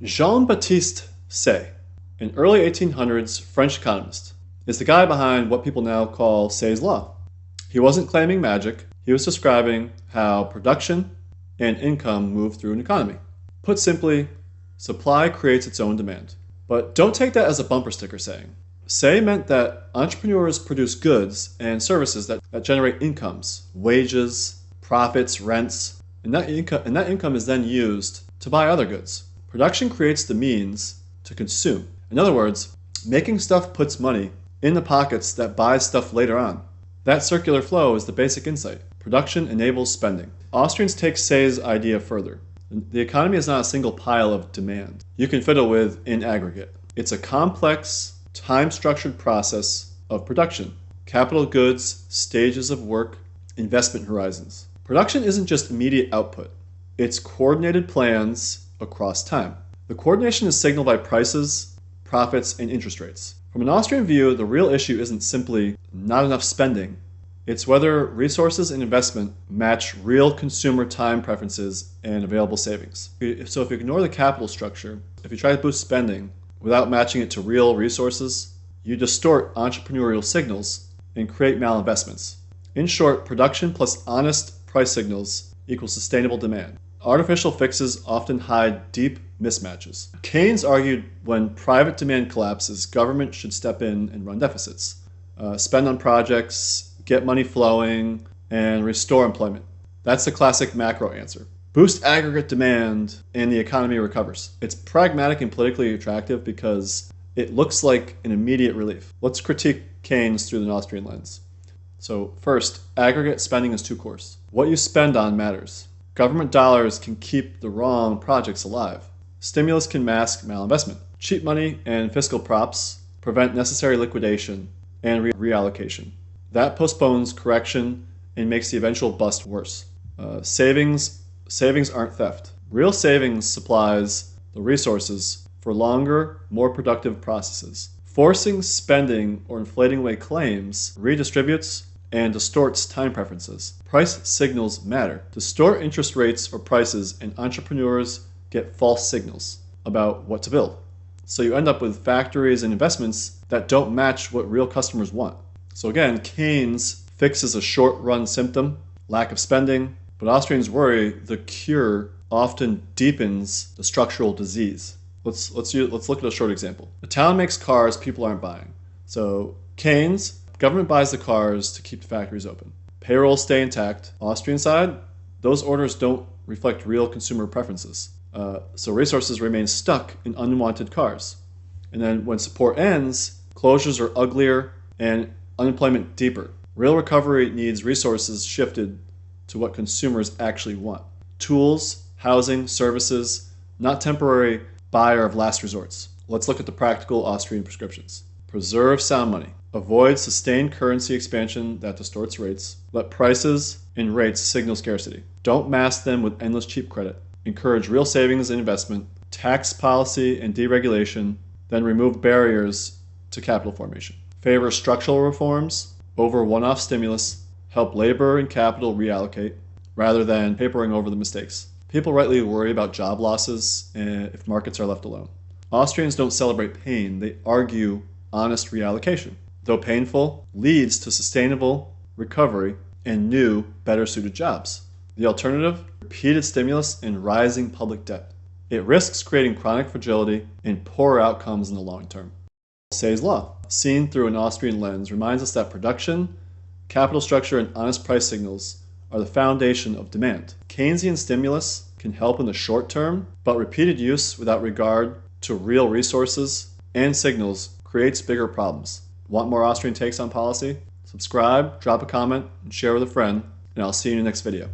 Jean-Baptiste Say, an early 1800s French economist, is the guy behind what people now call Say's law. He wasn't claiming magic, he was describing how production and income move through an economy. Put simply, supply creates its own demand. But don't take that as a bumper sticker saying. Say meant that entrepreneurs produce goods and services that generate incomes, wages, profits, rents, and that income is then used to buy other goods. Production creates the means to consume. In other words, making stuff puts money in the pockets that buys stuff later on. That circular flow is the basic insight. Production enables spending. Austrians take Say's idea further. The economy is not a single pile of demand you can fiddle with in aggregate. It's a complex, time-structured process of production. Capital goods, stages of work, investment horizons. Production isn't just immediate output. It's coordinated plans across time. The coordination is signaled by prices, profits, and interest rates. From an Austrian view, the real issue isn't simply not enough spending. It's whether resources and investment match real consumer time preferences and available savings. So if you ignore the capital structure, if you try to boost spending without matching it to real resources, you distort entrepreneurial signals and create malinvestments. In short, production plus honest price signals equals sustainable demand. Artificial fixes often hide deep mismatches. Keynes argued when private demand collapses, government should step in and run deficits, spend on projects, get money flowing, and restore employment. That's the classic macro answer. Boost aggregate demand and the economy recovers. It's pragmatic and politically attractive because it looks like an immediate relief. Let's critique Keynes through the Austrian lens. So first, aggregate spending is too coarse. What you spend on matters. Government dollars can keep the wrong projects alive. Stimulus can mask malinvestment. Cheap money and fiscal props prevent necessary liquidation and reallocation. That postpones correction and makes the eventual bust worse. Savings aren't theft. Real savings supplies the resources for longer, more productive processes. Forcing spending or inflating away claims redistributes and distorts time preferences. Price signals matter. Distort interest rates or prices, and entrepreneurs get false signals about what to build. So you end up with factories and investments that don't match what real customers want. So again, Keynes fixes a short-run symptom, lack of spending, but Austrians worry the cure often deepens the structural disease. Let's look at a short example. A town makes cars people aren't buying. So Keynes, government buys the cars to keep the factories open. Payrolls stay intact. Austrian side, those orders don't reflect real consumer preferences. So resources remain stuck in unwanted cars. And then when support ends, closures are uglier and unemployment deeper. Real recovery needs resources shifted to what consumers actually want. Tools, housing, services, not temporary buyer of last resorts. Let's look at the practical Austrian prescriptions. Preserve sound money. Avoid sustained currency expansion that distorts rates. Let prices and rates signal scarcity. Don't mask them with endless cheap credit. Encourage real savings and investment. Tax policy and deregulation. Then remove barriers to capital formation. Favor structural reforms over one-off stimulus. Help labor and capital reallocate rather than papering over the mistakes. People rightly worry about job losses if markets are left alone. Austrians don't celebrate pain, they argue honest reallocation. Though painful, leads to sustainable recovery and new, better-suited jobs. The alternative? Repeated stimulus and rising public debt. It risks creating chronic fragility and poor outcomes in the long term. Say's law, seen through an Austrian lens, reminds us that production, capital structure, and honest price signals are the foundation of demand. Keynesian stimulus can help in the short term, but repeated use without regard to real resources and signals creates bigger problems. Want more Austrian takes on policy? Subscribe, drop a comment, and share with a friend, and I'll see you in the next video.